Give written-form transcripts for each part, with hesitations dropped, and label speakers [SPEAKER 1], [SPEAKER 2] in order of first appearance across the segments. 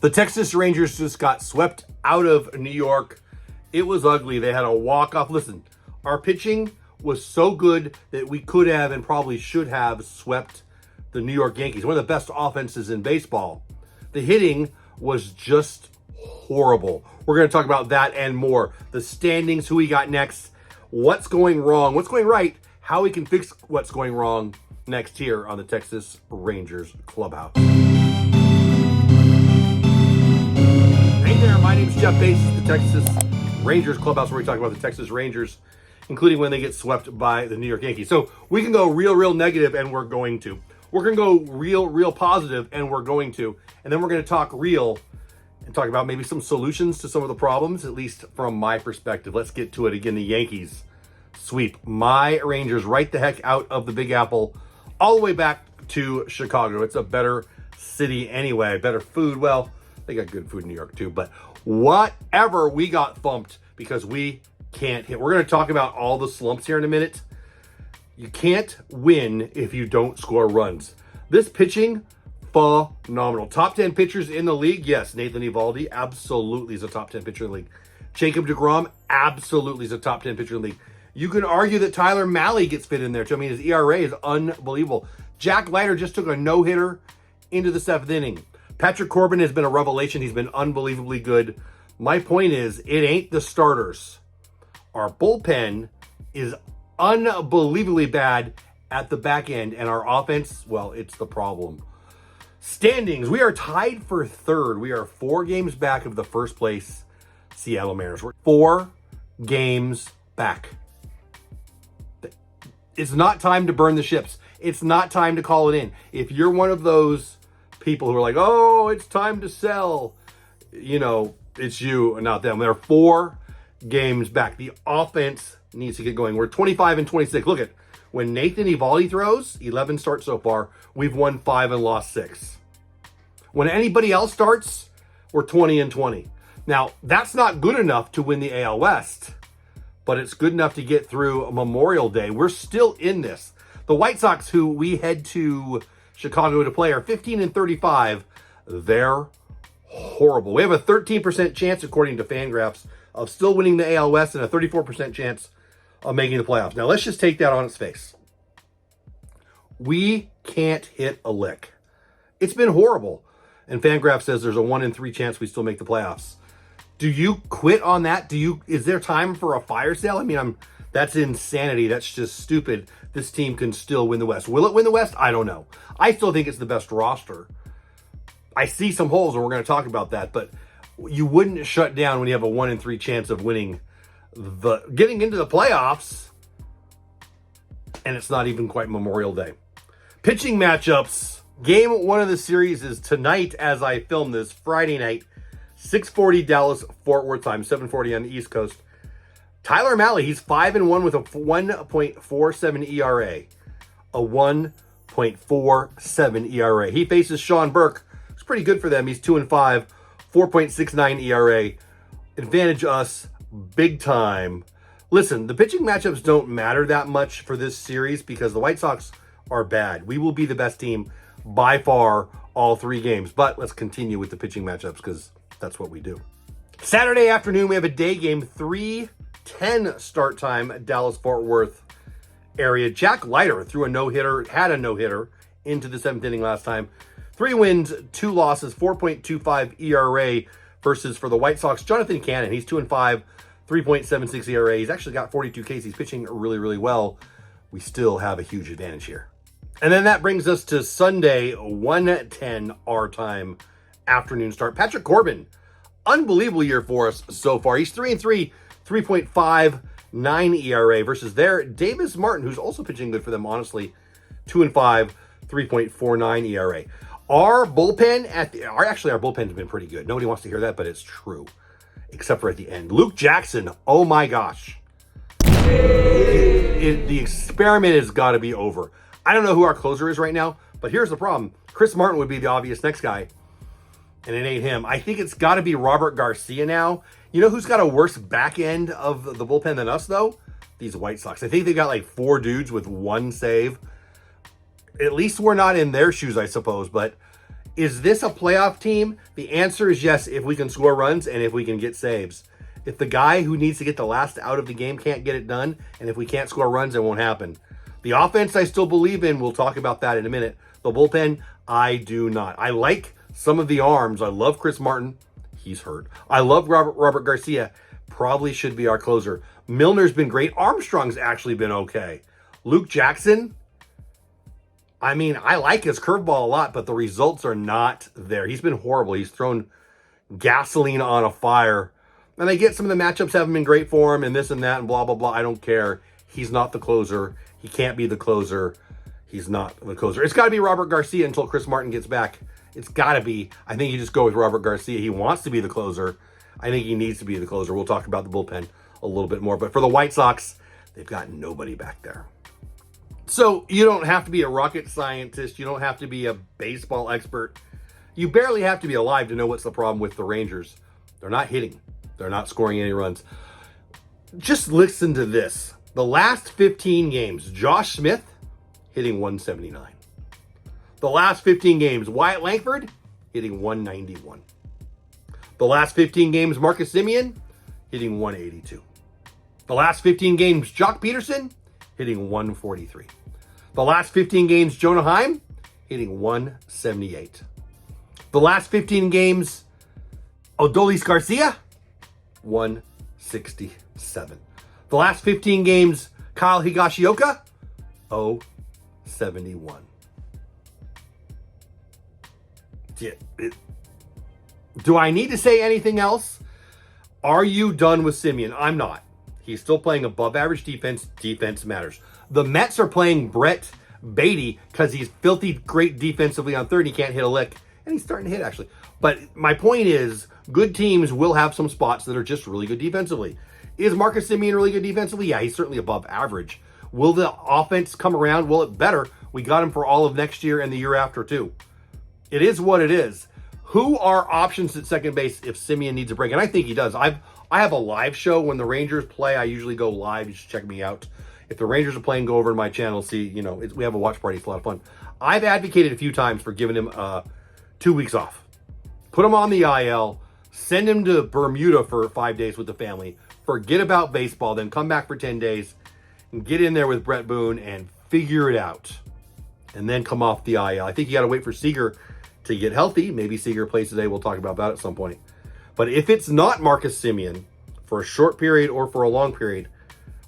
[SPEAKER 1] The Texas Rangers just got swept out of New York. It was ugly. They had a walk-off. Listen, our pitching was so good that we could have and probably should have swept the New York Yankees, one of the best offenses in baseball. The hitting was just horrible. We're going to talk about that and more. The standings, who we got next, what's going wrong, what's going right, how we can fix what's going wrong next here on the Texas Rangers Clubhouse. Hey there, my name is Jeff Basis, the Texas Rangers Clubhouse, where we talk about the Texas Rangers, including when they get swept by the New York Yankees. So we can go real negative, and we're going to. We're going to go real positive, and we're going to. And then we're going to talk real and talk about maybe some solutions to some of the problems, at least from my perspective. Let's get to it. Again, the Yankees sweep my Rangers right the heck out of the Big Apple, all the way back to Chicago. It's a better city anyway, better food. Well, they got good food in New York too, but whatever, we got thumped because we can't hit. We're going to talk about all the slumps here in a minute. You can't win if you don't score runs. This pitching, phenomenal. Top 10 pitchers in the league. Yes, Nathan Eovaldi absolutely is a top 10 pitcher in the league. Jacob deGrom absolutely is a top 10 pitcher in the league. You can argue that Tyler Mahle gets fit in there too. I mean, his ERA is unbelievable. Jack Leiter just took a no-hitter into the 7th inning. Patrick Corbin has been a revelation. He's been unbelievably good. My point is, it ain't the starters. Our bullpen is unbelievably bad at the back end, and our offense, well, it's the problem. Standings, we are tied for third. We are 4 games back of the first place Seattle Mariners. We're 4 games back. It's not time to burn the ships. It's not time to call it in. If you're one of those people who are like, oh, it's time to sell, you know, it's you and not them. They're 4 games back. The offense needs to get going. We're 25-26. Look at, when Nathan Eovaldi throws, 11 starts so far, we've won 5 and lost 6. When anybody else starts, we're 20-20. Now, that's not good enough to win the AL West, but it's good enough to get through Memorial Day. We're still in this. The White Sox, who we head to Chicago to play, are 15-35. They're horrible. We have a 13% chance, according to Fangraphs, of still winning the AL West and a 34% chance of making the playoffs. Now, let's just take that on its face. We can't hit a lick. It's been horrible. And Fangraphs says there's a 1 in 3 chance we still make the playoffs. Do you quit on that? Is there time for a fire sale? I mean, that's insanity. That's just stupid. This team can still win the West. Will it win the West? I don't know. I still think it's the best roster. I see some holes, and we're going to talk about that, but you wouldn't shut down when you have a 1 in 3 chance of getting into the playoffs, and it's not even quite Memorial Day. Pitching matchups. Game 1 of the series is tonight as I film this, Friday night, 6:40 Dallas Fort Worth time, 7:40 on the East Coast. Tyler Mahle, he's 5-1 with a 1.47 ERA. A 1.47 ERA. He faces Sean Burke. It's pretty good for them. He's 2-5, 4.69 ERA. Advantage us big time. Listen, the pitching matchups don't matter that much for this series because the White Sox are bad. We will be the best team by far all 3 games. But let's continue with the pitching matchups because that's what we do. Saturday afternoon, we have a day game, 3:10 start time, Dallas-Fort Worth area. Jack Leiter had a no-hitter into the 7th inning last time. 3 wins, 2 losses, 4.25 ERA versus for the White Sox, Jonathan Cannon. He's 2-5, 3.76 ERA. He's actually got 42 Ks. He's pitching really well. We still have a huge advantage here. And then that brings us to Sunday, 1:10 our time afternoon start. Patrick Corbin, unbelievable year for us so far. He's 3-3, 3.59 ERA versus their Davis Martin, who's also pitching good for them, honestly, 2-5, 3.49 ERA. Our bullpen our bullpen's been pretty good. Nobody wants to hear that, but it's true, except for at the end. Luke Jackson, oh my gosh. The experiment has got to be over. I don't know who our closer is right now, but here's the problem. Chris Martin would be the obvious next guy, and it ain't him. I think it's got to be Robert Garcia now. You know who's got a worse back end of the bullpen than us, though? These White Sox. I think they got like 4 dudes with 1 save. At least we're not in their shoes, I suppose, but Is this a playoff team? The answer is yes, if we can score runs and if we can get saves. If the guy who needs to get the last out of the game can't get it done, and if we can't score runs, it won't happen. The offense I still believe in. We'll talk about that in a minute. The bullpen, I do not. I like some of the arms. I love Chris Martin. He's hurt. I love Robert Garcia. Probably should be our closer. Milner's been great. Armstrong's actually been okay. Luke Jackson, I mean, I like his curveball a lot, but the results are not there. He's been horrible. He's thrown gasoline on a fire. And I get some of the matchups haven't been great for him and this and that and blah, blah, blah. I don't care. He's not the closer. He can't be the closer. He's not the closer. It's got to be Robert Garcia until Chris Martin gets back. It's got to be. I think you just go with Robert Garcia. He wants to be the closer. I think he needs to be the closer. We'll talk about the bullpen a little bit more. But for the White Sox, they've got nobody back there. So you don't have to be a rocket scientist. You don't have to be a baseball expert. You barely have to be alive to know what's the problem with the Rangers. They're not hitting. They're not scoring any runs. Just listen to this. The last 15 games, Josh Smith hitting 179. The last 15 games, Wyatt Langford hitting 191. The last 15 games, Marcus Semien hitting 182. The last 15 games, Jock Peterson hitting 143. The last 15 games, Jonah Heim hitting 178. The last 15 games, Odolis Garcia, 167. The last 15 games, Kyle Higashioka, 071. Do I need to say anything else? Are you done with Semien? I'm not. He's still playing above average defense. Defense matters. The Mets are playing Brett Baty because he's filthy great defensively on third. He can't hit a lick. And he's starting to hit, actually. But my point is, good teams will have some spots that are just really good defensively. Is Marcus Semien really good defensively? Yeah, he's certainly above average. Will the offense come around? Well, it better. We got him for all of next year and the year after, too. It is what it is. Who are options at second base if Semien needs a break? And I think he does. I have a live show when the Rangers play. I usually go live. You should check me out. If the Rangers are playing, go over to my channel. See, we have a watch party. It's a lot of fun. I've advocated a few times for giving him 2 weeks off. Put him on the IL. Send him to Bermuda for 5 days with the family. Forget about baseball. Then come back for 10 days and get in there with Brett Boone and figure it out. And then come off the IL. I think you got to wait for Seager to get healthy. Maybe Seager plays today. We'll talk about that at some point. But if it's not Marcus Semien for a short period or for a long period,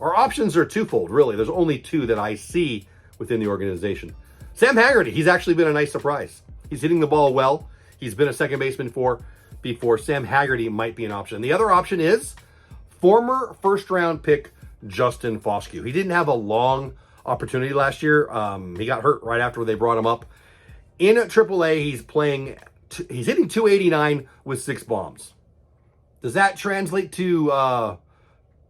[SPEAKER 1] our options are twofold, really. There's only two that I see within the organization. Sam Haggerty, he's actually been a nice surprise. He's hitting the ball well. He's been a second baseman before. Sam Haggerty might be an option. The other option is former first-round pick Justin Foscue. He didn't have a long opportunity last year. He got hurt right after they brought him up. In AAA, he's hitting 289 with 6 bombs. Does that translate to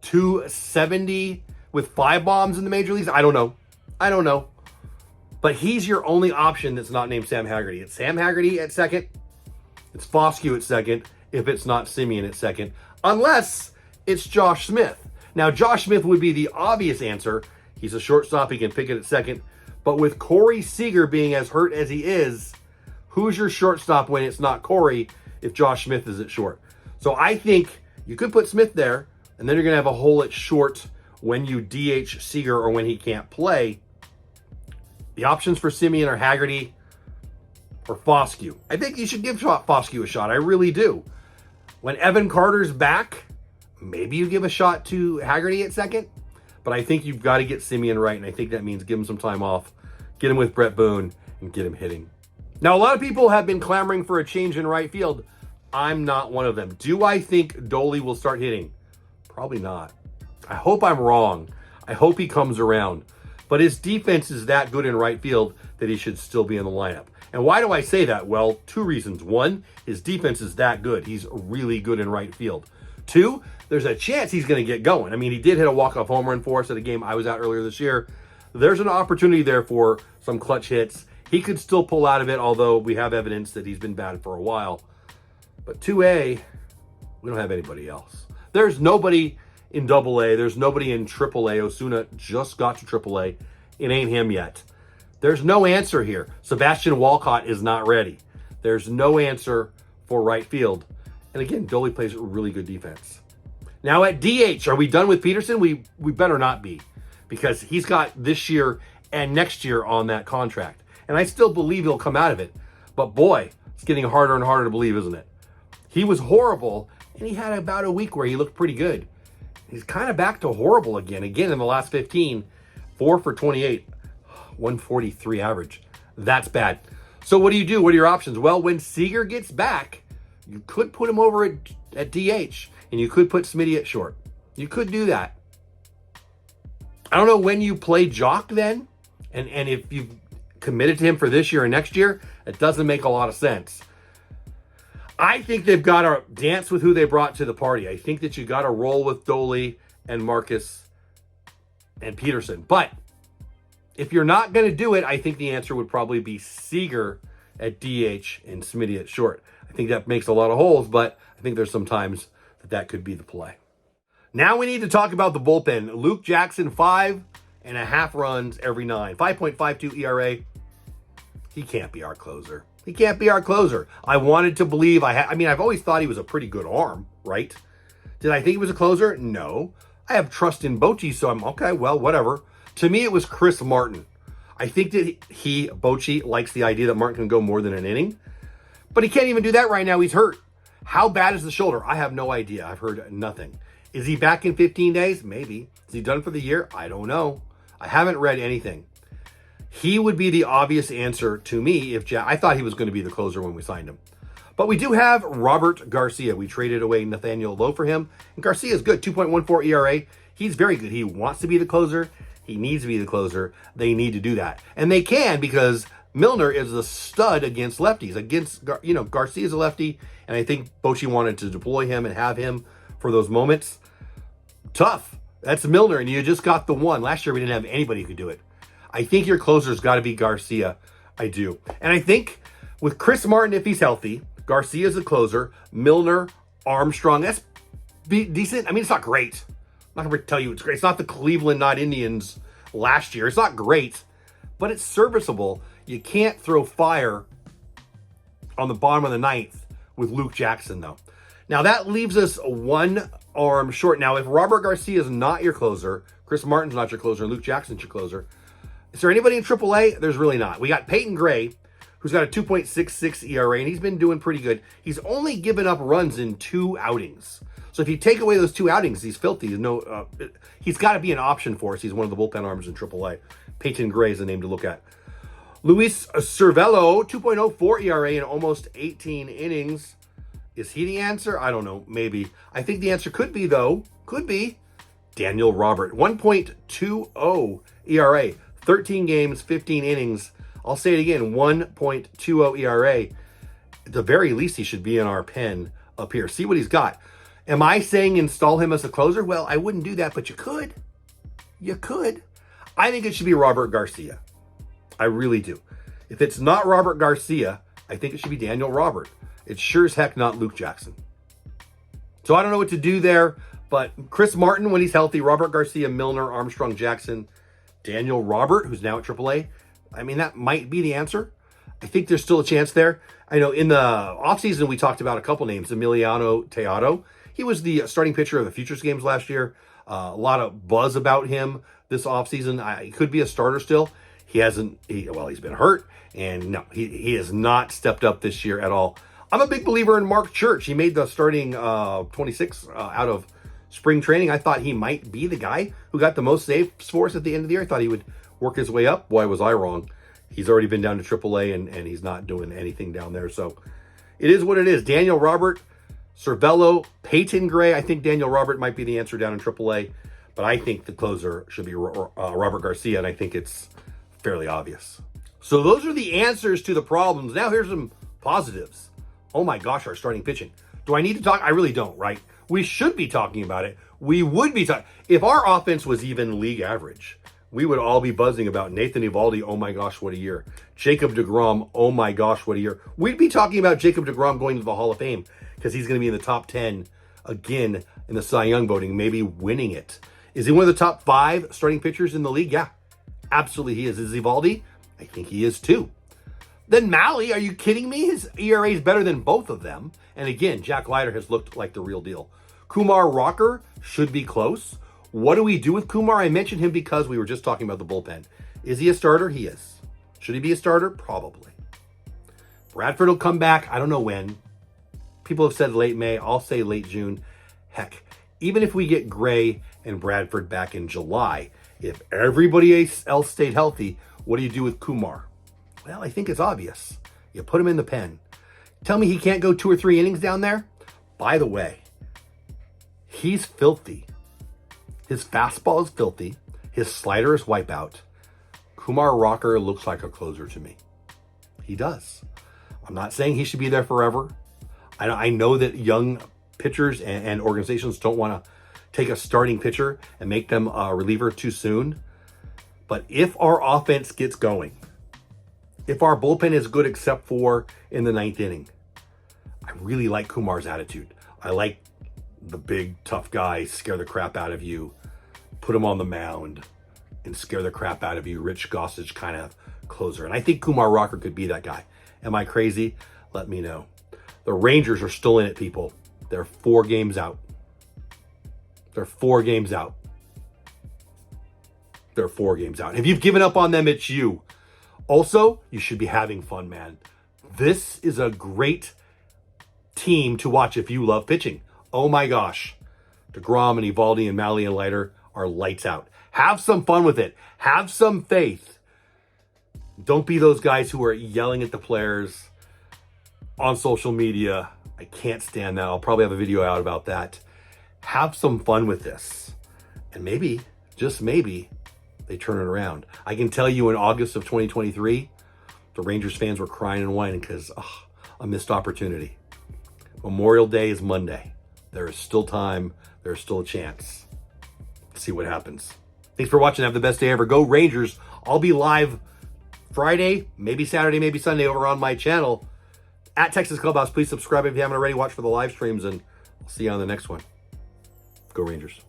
[SPEAKER 1] 270 with 5 bombs in the major leagues? I don't know. But he's your only option that's not named Sam Haggerty. It's Sam Haggerty at second. It's Foscue at second. If it's not Semien at second. Unless it's Josh Smith. Now, Josh Smith would be the obvious answer. He's a shortstop. He can pick it at second. But with Corey Seager being as hurt as he is, who's your shortstop when it's not Corey if Josh Smith is at short? So I think you could put Smith there, and then you're going to have a hole at short when you DH Seager or when he can't play. The options for Semien are Haggerty or Foscue. I think you should give Foscue a shot. I really do. When Evan Carter's back, maybe you give a shot to Haggerty at second. But I think you've got to get Semien right, and I think that means give him some time off, get him with Brett Boone, and get him hitting. Now, a lot of people have been clamoring for a change in right field. I'm not one of them. Do I think Dolly will start hitting? Probably not. I hope I'm wrong. I hope he comes around. But his defense is that good in right field that he should still be in the lineup. And why do I say that? Well, 2 reasons. 1, his defense is that good. He's really good in right field. 2, there's a chance he's going to get going. I mean, he did hit a walk-off home run for us at a game I was at earlier this year. There's an opportunity there for some clutch hits. He could still pull out of it, although we have evidence that he's been bad for a while. But 2A, we don't have anybody else. There's nobody in AA. There's nobody in AAA. Osuna just got to AAA. It ain't him yet. There's no answer here. Sebastian Walcott is not ready. There's no answer for right field. And again, Dolly plays really good defense. Now at DH, are we done with Peterson? We better not be, because he's got this year and next year on that contract. And I still believe he'll come out of it. But boy, it's getting harder and harder to believe, isn't it? He was horrible, and he had about a week where he looked pretty good. He's kind of back to horrible again. Again, in the last 15, 4 for 28, 143 average. That's bad. So what do you do? What are your options? Well, when Seager gets back, you could put him over at DH, and you could put Smitty at short. You could do that. I don't know when you play Jock then, and if you've committed to him for this year or next year, it doesn't make a lot of sense. I think they've got to dance with who they brought to the party. I think that you got to roll with Dolly and Marcus and Peterson. But if you're not going to do it, I think the answer would probably be Seager at DH and Smitty at short. I think that makes a lot of holes, but I think there's some times that could be the play. Now we need to talk about the bullpen. Luke Jackson, 5.5 runs every 9. 5.52 ERA. He can't be our closer. He can't be our closer. I wanted to believe I've always thought he was a pretty good arm, right? Did I think he was a closer? No. I have trust in Bochy, so I'm okay, well, whatever. To me, it was Chris Martin. I think that Bochy likes the idea that Martin can go more than an inning, but he can't even do that right now. He's hurt. How bad is the shoulder? I have no idea. I've heard nothing. Is he back in 15 days? Maybe. Is he done for the year? I don't know. I haven't read anything. He would be the obvious answer to me if I thought he was going to be the closer when we signed him. But we do have Robert Garcia. We traded away Nathaniel Lowe for him. And Garcia's good, 2.14 ERA. He's very good. He wants to be the closer. He needs to be the closer. They need to do that. And they can, because Milner is a stud against lefties. Garcia's a lefty, and I think Bochy wanted to deploy him and have him for those moments. Tough. That's Milner, and you just got the one. Last year, we didn't have anybody who could do it. I think your closer's got to be Garcia. I do. And I think with Chris Martin, if he's healthy, Garcia's the closer. Milner, Armstrong, that's decent. I mean, it's not great. I'm not going to tell you it's great. It's not the Cleveland, not Indians last year. It's not great, but it's serviceable. You can't throw fire on the bottom of the ninth with Luke Jackson, though. Now, that leaves us one arm short. Now, if Robert Garcia is not your closer, Chris Martin's not your closer, and Luke Jackson's your closer, is there anybody in AAA? There's really not. We got Peyton Gray, who's got a 2.66 ERA, and he's been doing pretty good. He's only given up runs in 2 outings. So if you take away those 2 outings, he's filthy. He's got to be an option for us. He's one of the bullpen arms in AAA. Peyton Gray is the name to look at. Luis Cervello, 2.04 ERA in almost 18 innings. Is he the answer? I don't know. Maybe. I think the answer could be Daniel Robert. 1.20 ERA. 13 games, 15 innings. I'll say it again, 1.20 ERA. At the very least, he should be in our pen up here. See what he's got. Am I saying install him as a closer? Well, I wouldn't do that, but you could. You could. I think it should be Robert Garcia. I really do. If it's not Robert Garcia, I think it should be Daniel Robert. It's sure as heck not Luke Jackson. So I don't know what to do there, but Chris Martin, when he's healthy, Robert Garcia, Milner, Armstrong, Jackson, Daniel Robert, who's now at AAA. I mean, that might be the answer. I think there's still a chance there. I know in the offseason, we talked about a couple names. Emiliano Teatro. He was the starting pitcher of the Futures games last year. A lot of buzz about him this offseason. He could be a starter still. He's been hurt. And no, he has not stepped up this year at all. I'm a big believer in Mark Church. He made the starting 26 out of spring training. I thought he might be the guy who got the most saves for us at the end of the year. I thought he would work his way up. Boy, was I wrong. He's already been down to AAA, and he's not doing anything down there. So it is what it is. Daniel Robert, Cervello, Peyton Gray. I think Daniel Robert might be the answer down in AAA, but I think the closer should be Robert Garcia, and I think it's fairly obvious. So those are the answers to the problems. Now here's some positives. Oh my gosh, our starting pitching. Do I need to talk? I really don't, right? We should be talking about it. We would be talking. If our offense was even league average, we would all be buzzing about Nathan Eovaldi. Oh my gosh, what a year. Jacob deGrom. Oh my gosh, what a year. We'd be talking about Jacob deGrom going to the Hall of Fame because he's going to be in the top 10 again in the Cy Young voting, maybe winning it. Is he one of the top 5 starting pitchers in the league? Yeah, absolutely he is. Is Eovaldi? I think he is too. than Mahle. Are you kidding me? His ERA is better than both of them. And again, Jack Leiter has looked like the real deal. Kumar Rocker should be close. What do we do with Kumar? I mentioned him because we were just talking about the bullpen. Is he a starter? He is. Should he be a starter? Probably. Bradford will come back. I don't know when. People have said late May. I'll say late June. Heck, even if we get Gray and Bradford back in July, if everybody else stayed healthy, what do you do with Kumar? Well, I think it's obvious. You put him in the pen. Tell me he can't go 2 or 3 innings down there? By the way, he's filthy. His fastball is filthy. His slider is wipeout. Kumar Rocker looks like a closer to me. He does. I'm not saying he should be there forever. I know that young pitchers and organizations don't want to take a starting pitcher and make them a reliever too soon. But if our offense gets going, if our bullpen is good except for in the 9th inning, I really like Kumar's attitude. I like the big, tough guy, scare the crap out of you, put him on the mound and scare the crap out of you, Rich Gossage kind of closer. And I think Kumar Rocker could be that guy. Am I crazy? Let me know. The Rangers are still in it, people. They're 4 games out. They're 4 games out. They're 4 games out. If you've given up on them, it's you. Also, you should be having fun, man. This is a great team to watch if you love pitching. Oh my gosh. DeGrom and Eovaldi and Mahle and Leiter are lights out. Have some fun with it. Have some faith. Don't be those guys who are yelling at the players on social media. I can't stand that. I'll probably have a video out about that. Have some fun with this. And maybe, just maybe, they turn it around. I can tell you in August of 2023, the Rangers fans were crying and whining because a missed opportunity. Memorial Day is Monday. There is still time. There's still a chance. Let's see what happens. Thanks for watching. Have the best day ever. Go Rangers. I'll be live Friday, maybe Saturday, maybe Sunday over on my channel at Texas Clubhouse. Please subscribe if you haven't already. Watch for the live streams, and I'll see you on the next one. Go Rangers.